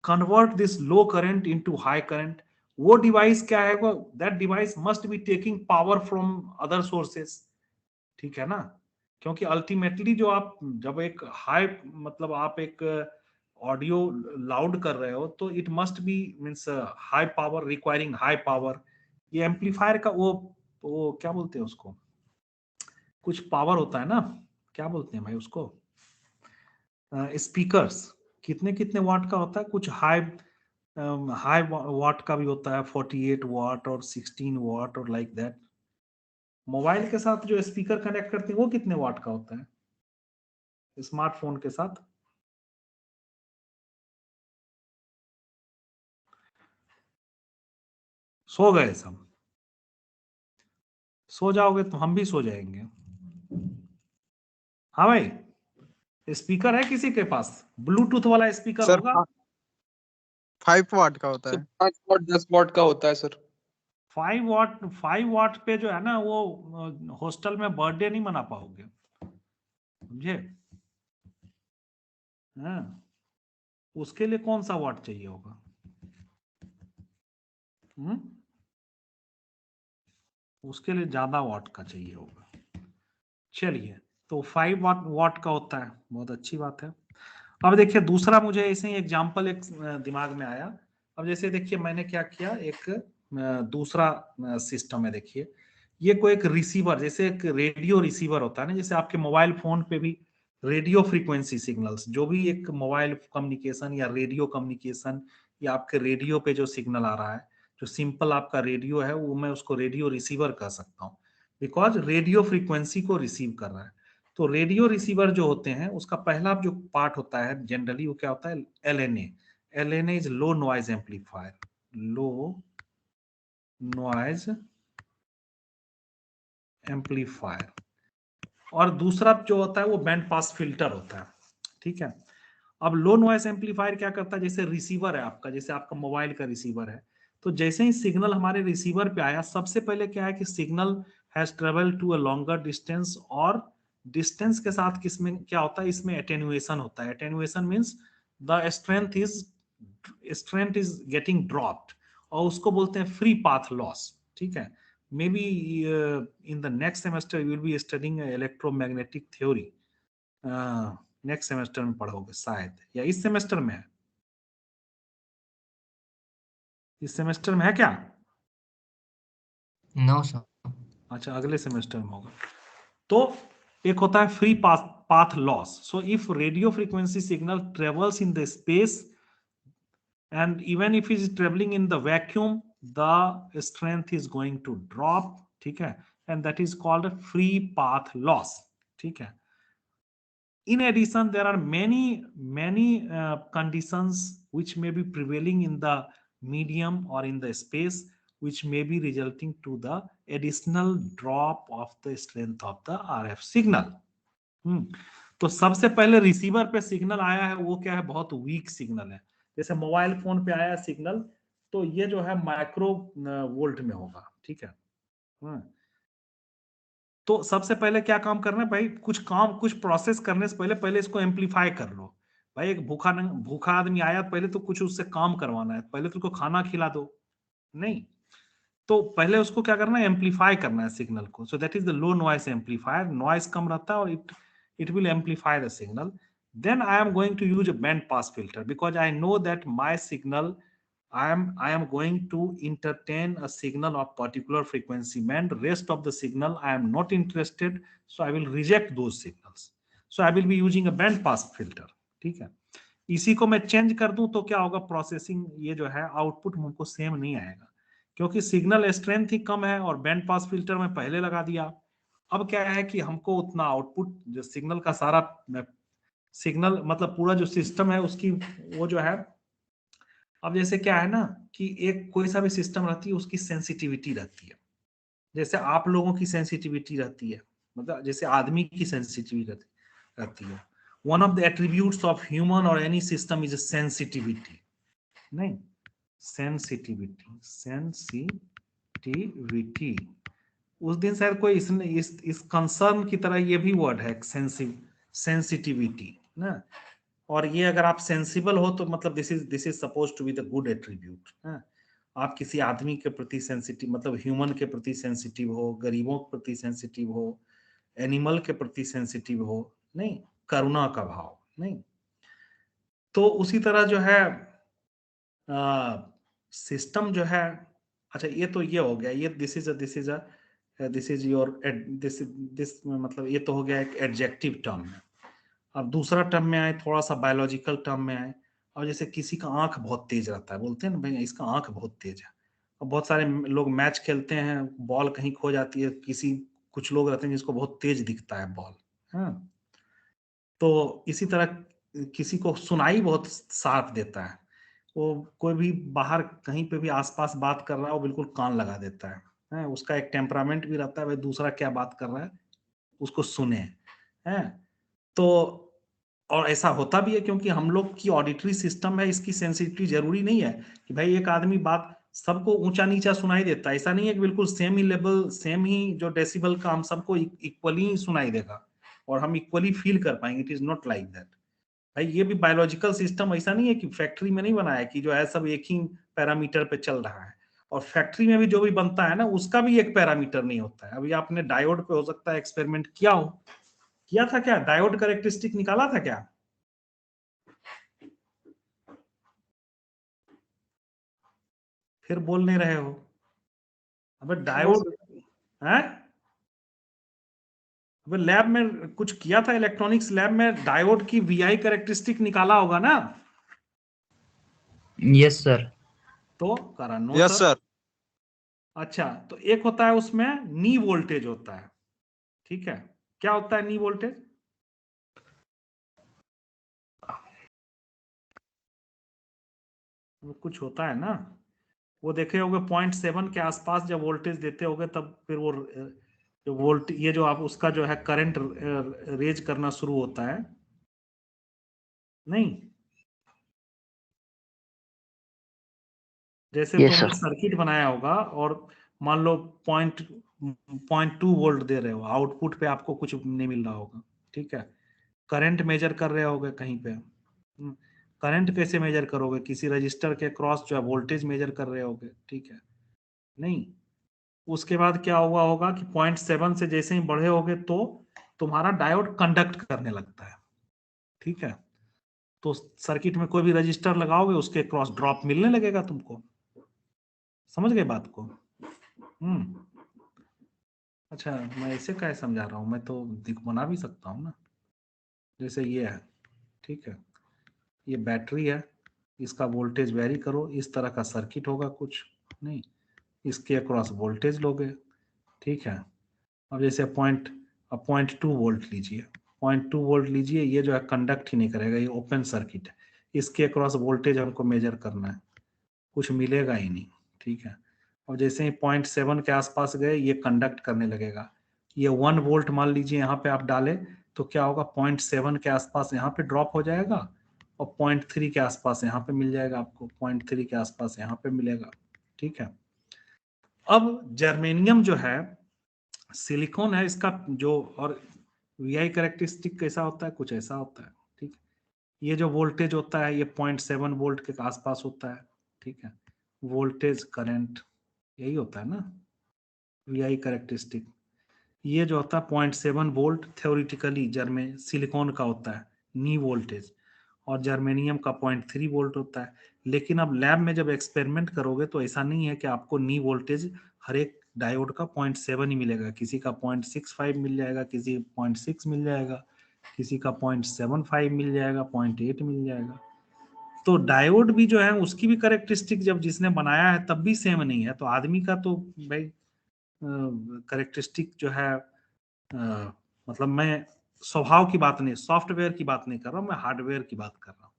convert this low current into high current। वो डिवाइस क्या है, वो that device must be taking power from other sources. ठीक है ना, क्योंकि अल्टीमेटली जो आप जब एक हाई, मतलब आप एक ऑडियो लाउड कर रहे हो तो it must be means high power, requiring high power. ये एम्पलीफायर का वो क्या बोलते हैं उसको, कुछ पावर होता है ना, क्या बोलते हैं भाई उसको, स्पीकर्स कितने कितने वाट का होता है, कुछ हाई हाई वाट का भी होता है, 48 वाट और 16 वाट और लाइक दैट। मोबाइल के साथ जो स्पीकर कनेक्ट करते हैं वो कितने वाट का होता है स्मार्टफोन के साथ? सो गए सब, सो जाओगे तो हम भी सो जाएंगे। हाँ भाई, स्पीकर है किसी के पास, ब्लूटूथ वाला स्पीकर सर होगा? 5 वाट का होता सर है। 5 वाट 10 वाट का होता है सर। 5 वाट पे जो है ना वो हॉस्टल में बर्थडे नहीं मना पाओगे, समझे? हाँ, उसके लिए कौन सा वाट चाहिए होगा? उसके लिए ज्यादा वाट का चाहिए होगा। चलिए, तो 5 वाट वाट का होता है, बहुत अच्छी बात है। अब देखिए दूसरा, मुझे ऐसे ही एग्जांपल एक दिमाग में आया। अब जैसे देखिए मैंने क्या किया, एक दूसरा सिस्टम है। देखिए ये कोई एक रिसीवर, जैसे एक रेडियो रिसीवर होता है ना, जैसे आपके मोबाइल फोन पे भी रेडियो फ्रीक्वेंसी सिग्नल्स, जो भी एक मोबाइल कम्युनिकेशन या रेडियो कम्युनिकेशन या आपके रेडियो पे जो सिग्नल आ रहा है, जो सिंपल आपका रेडियो है, वो मैं उसको रेडियो रिसीवर कह सकता हूँ, बिकॉज रेडियो फ्रीक्वेंसी को रिसीव कर रहा है। तो रेडियो रिसीवर जो होते हैं, उसका पहला जो पार्ट होता है जनरली, वो क्या होता है? LNA. LNA is low noise amplifier, low noise amplifier. और दूसरा जो होता है वो बैंड पास फिल्टर होता है, ठीक है। अब लो नॉइज एम्पलीफायर क्या करता है? जैसे रिसीवर है आपका, जैसे आपका मोबाइल का रिसीवर है, तो जैसे ही सिग्नल हमारे रिसीवर पे आया, सबसे पहले क्या है कि signal has travel to a longer distance, और डिस्टेंस के साथ किसमें क्या होता है? इसमें एटेन्युएशन होता है। Attenuation means the strength is getting dropped, और उसको बोलते हैं फ्री पाथ लॉस, ठीक है। May be in the next semester you will be studying electromagnetic theory, next semester में पढ़ोगे शायद, या इस सेमेस्टर में है? इस सेमेस्टर में है क्या? No sir. अच्छा, अगले सेमेस्टर में होगा। तो एक होता है free path loss. So if radio frequency signal travels in the space and even if it is traveling in the vacuum, the strength is going to drop, ठीक है, and that is called a free path loss, ठीक है। In addition, there are many conditions which may be prevailing in the medium or in the space, which may be resulting to the additional drop of the strength of the RF signal। तो सबसे पहले receiver पे signal आया है, वो क्या है? बहुत वीक सिग्नल है। जैसे मोबाइल फोन पे आया सिग्नल, तो ये जो है माइक्रो वोल्ट में होगा, ठीक है। तो सबसे पहले क्या काम करना है भाई? कुछ प्रोसेस करने से पहले पहले इसको एम्पलीफाई कर लो। भाई एक भूखा आदमी आया, पहले तो कुछ उससे काम करवाना है, पहले तो उसको खाना खिला दो, नहीं। तो पहले उसको क्या करना है? एम्पलीफाई करना है सिग्नल को। So that is the low noise amplifier. Noise कम रहता है और it will amplify the signal. Then I am going to use a band pass filter, because I know that my signal, I am going to entertain a signal of particular frequency band. Rest of the signal I am not interested, so I will reject those signals. So I will be using a band pass filter, ठीक है। इसी को मैं change कर दूं तो क्या होगा? प्रोसेसिंग ये जो है आउटपुट हमको सेम नहीं आएगा, क्योंकि सिग्नल स्ट्रेंथ ही कम है और बैंड पास फिल्टर में पहले लगा दिया। अब क्या है कि हमको उतना आउटपुट, जो सिग्नल का सारा सिग्नल मतलब पूरा जो सिस्टम है उसकी वो जो है, अब जैसे क्या है ना कि एक कोई सा भी सिस्टम रहती है, उसकी सेंसिटिविटी रहती है। जैसे आप लोगों की सेंसिटिविटी रहती है, मतलब जैसे आदमी की सेंसिटिविटी रहती है। One of the attributes of human और एनी सिस्टम इज सेंसिटिविटी, नहीं, सेंसिटिविटी, सेंसिटिविटी। उस दिन शायद कोई इसने इस कंसर्न की तरह ये भी वर्ड है, सेंसिटिविटी ना। और ये अगर आप सेंसिबल हो तो मतलब this is suppose to be the good attribute. आप किसी आदमी के प्रति सेंसिटिव, मतलब ह्यूमन के प्रति सेंसिटिव हो, गरीबों के प्रति सेंसिटिव हो, एनिमल के प्रति सेंसिटिव हो, नहीं, करुणा का भाव, नहीं। तो उसी तरह जो है सिस्टम जो है, अच्छा ये तो ये हो गया, ये दिस इज योर दिस मतलब ये तो हो गया एक एडजेक्टिव टर्म में। अब दूसरा टर्म में आए, थोड़ा सा बायोलॉजिकल टर्म में आए। और जैसे किसी का आंख बहुत तेज रहता है, बोलते हैं ना भाई इसका आंख बहुत तेज है। और बहुत सारे लोग मैच खेलते हैं, बॉल कहीं खो जाती है, कुछ लोग रहते हैं जिसको बहुत तेज दिखता है बॉल। हाँ, तो इसी तरह किसी को सुनाई बहुत साफ देता है, वो कोई भी बाहर कहीं पे भी आसपास बात कर रहा है, वो बिल्कुल कान लगा देता है। उसका एक टेम्परामेंट भी रहता है, भाई दूसरा क्या बात कर रहा है उसको सुने। हैं तो और ऐसा होता भी है क्योंकि हम लोग की ऑडिटरी सिस्टम है, इसकी सेंसिटिविटी जरूरी नहीं है कि भाई एक आदमी बात सबको ऊंचा नीचा सुनाई देता है। ऐसा नहीं है कि बिल्कुल सेम ही लेवल, सेम ही जो डेसिबल का हम सबको इक्वली ही सुनाई देगा और हम इक्वली फील कर पाएंगे। It is not like that भाई। ये भी बायोलॉजिकल सिस्टम ऐसा नहीं है कि फैक्ट्री में नहीं बनाया कि जो है सब एक ही पैरामीटर पे चल रहा है, और फैक्ट्री में भी जो भी बनता है ना उसका भी एक पैरामीटर नहीं होता है। अभी आपने डायोड पे हो सकता है एक्सपेरिमेंट किया हो, किया था क्या? डायोड कैरेक्टरिस्टिक निकाला था क्या? फिर बोल नहीं रहे हो। अबे डायोड है, अबे लैब में कुछ किया था, इलेक्ट्रॉनिक्स लैब में डायोड की वीआई कैरेक्टरिस्टिक निकाला होगा ना? Yes sir. तो करा नो यस सर। सर। अच्छा, तो एक होता है उसमें नी वोल्टेज होता है, ठीक है? क्या होता है नी वोल्टेज? वो कुछ होता है ना, वो देखे होगे 0.7 के आसपास जब वोल्टेज देते होगे तब फिर वो जो वोल्ट, ये जो आप उसका जो है करंट रेज करना शुरू होता है, नहीं? जैसे यस तुमने सर। सर्किट बनाया होगा और मान लो 0.2 वोल्ट दे रहे हो, आउटपुट पे आपको कुछ नहीं मिल रहा होगा, ठीक है? करंट मेजर कर रहे होगे कहीं पे, करंट कैसे मेजर करोगे? किसी रजिस्टर के क्रॉस जो है वोल्टेज मेजर कर रहे होगे, ठीक है? नहीं, उसके बाद क्या हुआ होगा कि 0.7 से जैसे ही बढ़े होगे तो तुम्हारा डायोड कंडक्ट करने लगता है, ठीक है? तो सर्किट में कोई भी रजिस्टर लगाओगे उसके क्रॉस ड्रॉप मिलने लगेगा तुमको। समझ गए बात को? अच्छा, मैं ऐसे क्या समझा रहा हूँ? मैं तो दिख बना भी सकता हूँ ना, जैसे ये है, ठीक है? ये बैटरी है, इसका वोल्टेज वेरी करो, इस तरह का सर्किट होगा कुछ, नहीं? इसके अक्रॉस वोल्टेज लोगे, ठीक है? अब जैसे 0.2 वोल्ट लीजिए, 0.2 वोल्ट लीजिए, ये जो है कंडक्ट ही नहीं करेगा, ये ओपन सर्किट है। इसके अक्रॉस वोल्टेज हमको मेजर करना है, कुछ मिलेगा ही नहीं, ठीक है? और जैसे ही 0.7 के आसपास गए ये कंडक्ट करने लगेगा। ये 1 वोल्ट मान लीजिए यहाँ पे आप डाले तो क्या होगा, 0.7 के आसपास यहाँ पे ड्रॉप हो जाएगा और 0.3 के आसपास यहाँ पे मिल जाएगा आपको, 0.3 के आसपास यहाँ पे मिलेगा, ठीक है? अब जर्मेनियम जो है, सिलिकॉन है, इसका जो और वीआई कैरेक्टरिस्टिक कैसा होता है, कुछ ऐसा होता है, ठीक है? ये जो वोल्टेज होता है ये 0.7 वोल्ट के आसपास होता है, ठीक है? वोल्टेज करंट यही होता है ना वीआई कैरेक्टरिस्टिक। ये जो होता है 0.7 वोल्ट थ्योरेटिकली सिलिकॉन का होता है नी वोल्टेज, और जर्मेनियम का 0.3 वोल्ट होता है। लेकिन अब लैब में जब एक्सपेरिमेंट करोगे तो ऐसा नहीं है कि आपको नी वोल्टेज हर एक डायोड का 0.7 ही मिलेगा, किसी का 0.65 मिल जाएगा, किसी 0.6 मिल जाएगा, किसी का 0.75 मिल जाएगा, 0.8 मिल जाएगा। तो डायोड भी जो है उसकी भी कैरेक्टरिस्टिक जब जिसने बनाया है तब भी सेम नहीं है, तो आदमी का तो भाई कैरेक्टरिस्टिक जो है मतलब मैं स्वभाव की बात नहीं, सॉफ्टवेयर की बात नहीं कर रहा हूँ, मैं हार्डवेयर की बात कर रहा हूँ।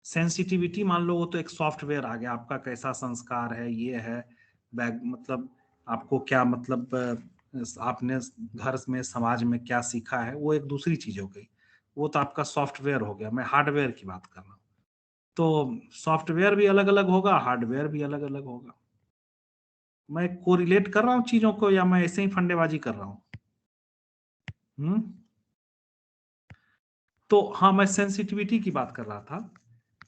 सेंसिटिविटी मान लो वो तो एक सॉफ्टवेयर आ गया, आपका कैसा संस्कार है, ये है बैग, मतलब आपको क्या, मतलब आपने घर में समाज में क्या सीखा है, वो एक दूसरी चीज हो गई, वो तो आपका सॉफ्टवेयर हो गया। मैं हार्डवेयर की बात कर रहा हूँ। तो सॉफ्टवेयर भी अलग अलग होगा, हार्डवेयर भी अलग अलग होगा। मैं कोरिलेट कर रहा हूँ चीजों को या मैं ऐसे ही फंडेबाजी कर रहा हूँ? तो हाँ, मैं सेंसिटिविटी की बात कर रहा था।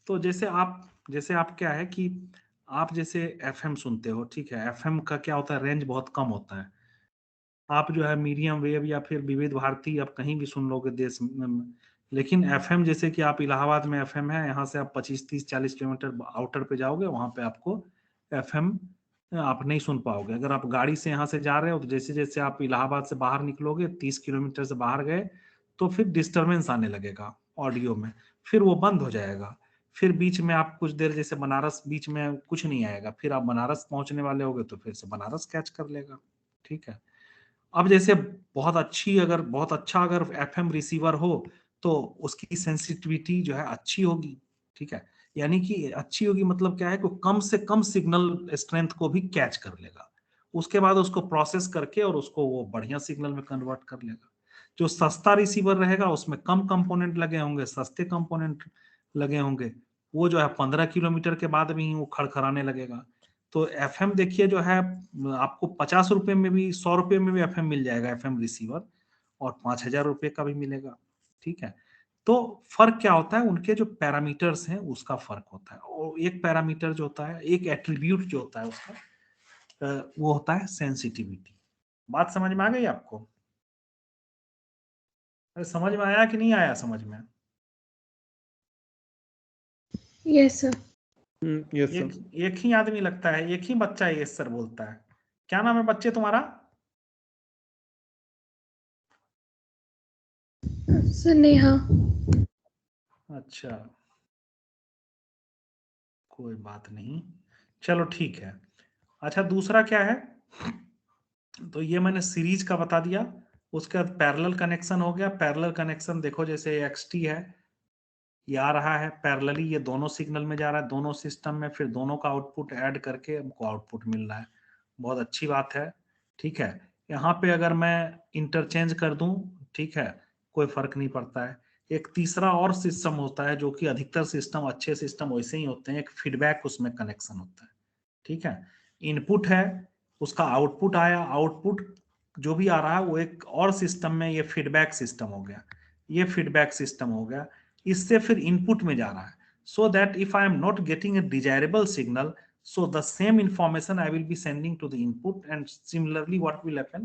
तो जैसे आप क्या है कि आप जैसे एफएम सुनते हो, ठीक है? एफएम का क्या होता है, रेंज बहुत कम होता है। आप जो है मीडियम वेव या फिर विविध भारती आप कहीं भी सुन लोगे देश में, लेकिन एफएम जैसे कि आप इलाहाबाद में एफएम है, यहाँ से आप 25 30 40 किलोमीटर आउटर पे जाओगे, वहां पे आपको एफएम आप नहीं सुन पाओगे। अगर आप गाड़ी से यहाँ से जा रहे हो तो जैसे जैसे आप इलाहाबाद से बाहर निकलोगे, 30 किलोमीटर से बाहर गए तो फिर डिस्टरबेंस आने लगेगा ऑडियो में, फिर वो बंद हो जाएगा। फिर बीच में आप कुछ देर, जैसे बनारस बीच में कुछ नहीं आएगा, फिर आप बनारस पहुंचने वाले होगे तो फिर से बनारस कैच कर लेगा, ठीक है? अब जैसे बहुत अच्छा अगर एफएम रिसीवर हो तो उसकी सेंसिटिविटी जो है अच्छी होगी, ठीक है? यानी कि अच्छी होगी मतलब क्या है कि कम से कम सिग्नल स्ट्रेंथ को भी कैच कर लेगा, उसके बाद उसको प्रोसेस करके और उसको वो बढ़िया सिग्नल में कन्वर्ट कर लेगा। जो सस्ता रिसीवर रहेगा उसमें कम कंपोनेंट लगे होंगे, सस्ते कंपोनेंट लगे होंगे, वो जो है 15 किलोमीटर के बाद भी वो खड़खड़ाने लगेगा। तो एफएम देखिए जो है आपको 50 रुपए में भी, 100 रुपए में भी एफएम मिल जाएगा, एफएम रिसीवर, और 5,000 रुपए का भी मिलेगा। ठीक है, तो फर्क क्या होता है, उनके जो पैरामीटर्स हैं उसका फर्क होता है। और एक पैरामीटर जो होता है, एक एट्रीब्यूट जो होता है उसका, वो होता है सेंसिटिविटी। बात समझ में आ गई आपको? अरे समझ में आया कि नहीं आया समझ में? Yes, sir. Yes, sir. एक ही आदमी लगता है, एक ही बच्चा यस सर बोलता है। क्या नाम है बच्चे तुम्हारा? Sir, Neha. अच्छा, कोई बात नहीं, चलो ठीक है। अच्छा, दूसरा क्या है, तो ये मैंने सीरीज का बता दिया। उसके बाद पैरेलल कनेक्शन हो गया। पैरेलल कनेक्शन देखो, जैसे एक्सटी है, ये आ रहा है पैरेलली, ये दोनों सिग्नल में जा रहा है, दोनों सिस्टम में, फिर दोनों का आउटपुट ऐड करके हमको आउटपुट मिल रहा है। बहुत अच्छी बात है। ठीक है, यहाँ पे अगर मैं इंटरचेंज कर दूं, ठीक है, कोई फर्क नहीं पड़ता है। एक तीसरा और सिस्टम होता है, जो कि अधिकतर सिस्टम, अच्छे सिस्टम वैसे ही होते हैं, एक फीडबैक उसमें कनेक्शन होता है। ठीक है, इनपुट है, उसका आउटपुट आया, आउटपुट जो भी आ रहा है वो एक और सिस्टम में, ये फीडबैक सिस्टम हो गया, ये फीडबैक सिस्टम हो गया, इससे फिर इनपुट में जा रहा है। So that if I am not getting a desirable signal, so the same information I will be sending to the input, and similarly what will happen,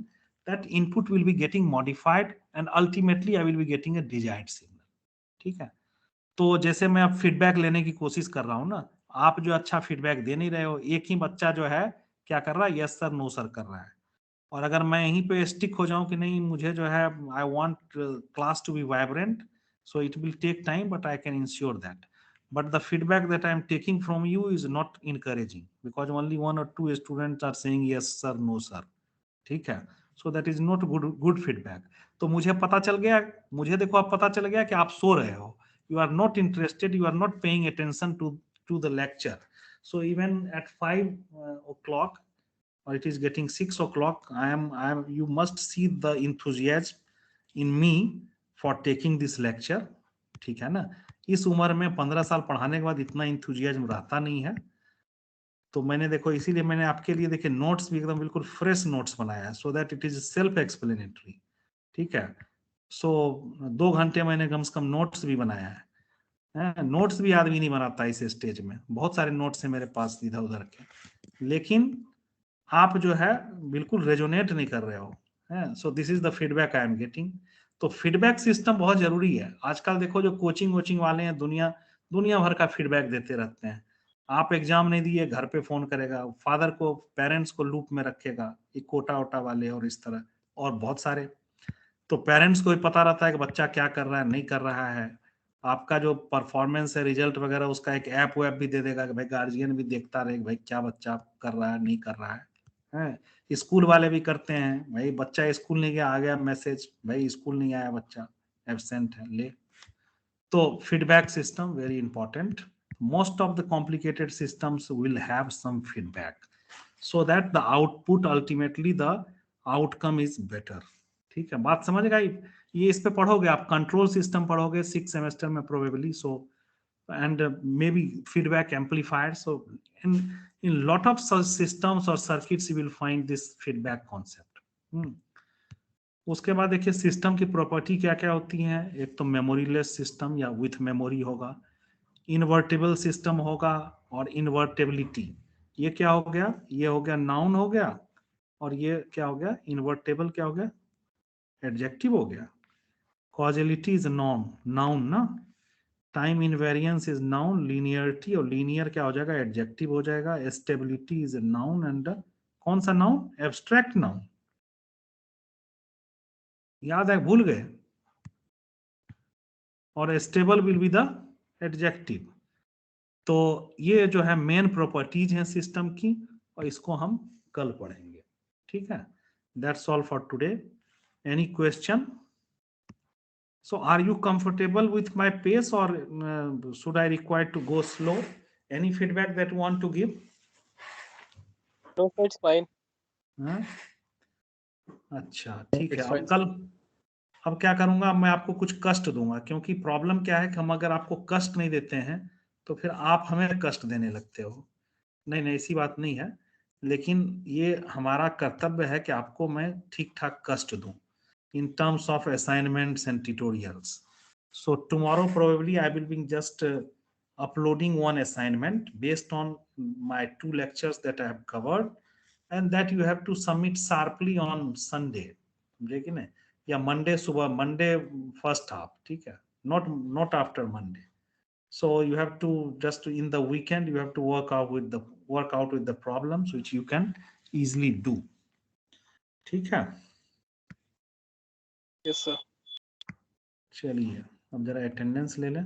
that input will be getting modified and ultimately I will be getting a desired signal. ठीक है, तो जैसे मैं अब feedback लेने की कोशिश कर रहा हूं ना, आप जो अच्छा फीडबैक दे नहीं रहे हो, एक ही बच्चा जो है क्या कर रहा है, यस सर नो सर कर रहा है। और अगर मैं यहीं पे स्टिक हो जाऊं कि नहीं, मुझे जो है I want class to be vibrant, so it will take time but I can ensure that, but the feedback that I am taking from you is not encouraging, because only one or two students are saying yes sir no sir. ठीक है, so that is not good feedback. तो मुझे पता चल गया, मुझे देखो अब पता चल गया कि आप सो रहे हो, you are not interested, you are not paying attention to the lecture. So even at 5 o'clock, or it is getting 6 o'clock, I am you must see the enthusiasm in me for taking this lecture. ठीक है ना, इस उम्र में 15 साल पढ़ाने के बाद इतना इंथुजियाज्म रहता नहीं है। तो मैंने देखो, इसीलिए मैंने आपके लिए देखिए नोट्स भी एकदम बिल्कुल फ्रेश नोट्स बनाया है, so that it is self explanatory. ठीक है, सो 2 घंटे मैंने कम से कम नोट्स भी बनाया है। नोट्स भी आदमी नहीं बनाता इस स्टेज में, बहुत सारे नोट्स हैं मेरे पास इधर उधर के, लेकिन आप जो है बिल्कुल रेजोनेट नहीं कर रहे हो। सो this is the feedback I am getting. तो फीडबैक सिस्टम बहुत जरूरी है। आजकल देखो जो कोचिंग वोचिंग वाले हैं, दुनिया दुनिया भर का फीडबैक देते रहते हैं। आप एग्जाम नहीं दिए, घर पे फोन करेगा, फादर को, पेरेंट्स को लूप में रखेगा, ये कोटा वोटा वाले और इस तरह और बहुत सारे। तो पेरेंट्स को भी पता रहता है कि बच्चा क्या कर रहा है, नहीं कर रहा है। आपका जो परफॉर्मेंस है, रिजल्ट वगैरह, उसका एक ऐप वैप भी दे देगा कि भाई गार्जियन भी देखता रहे भाई क्या बच्चा कर रहा है, नहीं कर रहा है। स्कूल वाले भी करते हैं, भाई बच्चा स्कूल नहीं गया, आ गया मैसेज, भाई स्कूल नहीं आया बच्चा, एब्सेंट है, ले। तो feedback system very important. Most of the complicated systems will have some feedback, so that the output, ultimately the outcome is better. ठीक है, बात समझ गई? ये इस पे पढ़ोगे आप, कंट्रोल सिस्टम पढ़ोगे 6 सेमेस्टर में probably, so and maybe feedback amplifier. So in lot of such systems or circuits you will find this feedback concept. उसके बाद देखिए सिस्टम की प्रॉपर्टी क्या क्या होती हैं। एक तो मेमोरीलेस सिस्टम या विथ मेमोरी होगा, इन्वर्टेबल सिस्टम होगा, और इन्वर्टेबिलिटी। ये क्या हो गया, ये हो गया नाउन हो गया, और ये क्या हो गया, इन्वर्टेबल क्या हो गया, एडजेक्टिव हो गया। कॉजेलिटी इज नाउन, नाउन ना, time invariance is noun, linearity और लीनियर क्या हो जाएगा, एडजेक्टिव हो जाएगा। स्टेबिलिटी इज नाउन, एंड कौन सा नाउन, एब्स्ट्रैक्ट नाउन। याद है, भूल गए? और stable will be the adjective. तो ये जो है मेन प्रॉपर्टीज हैं सिस्टम की, और इसको हम कल पढ़ेंगे। ठीक है, that's all for today. Any question? So are you comfortable with my pace, और should I require to go slow? Any feedback that you want to give? No, sir, it's fine. अच्छा ठीक है, It's अब fine. कल अब क्या करूंगा, मैं आपको कुछ कष्ट दूंगा, क्योंकि प्रॉब्लम क्या है कि हम अगर आपको कष्ट नहीं देते हैं तो फिर आप हमें कष्ट देने लगते हो। नहीं नहीं, ऐसी बात नहीं है, लेकिन ये हमारा कर्तव्य है कि आपको मैं ठीक ठाक कष्ट दूं in terms of assignments and tutorials. So tomorrow probably I will be just uploading one assignment based on my 2 lectures that I have covered, and that you have to submit sharply on Sunday, ठीक है ना, या Monday सुबह, Monday first half, ठीक है, not after Monday. So you have to just in the weekend you have to work out with the problems which you can easily do, ठीक है। Yes, sir. चलिए अब जरा अटेंडेंस ले लें।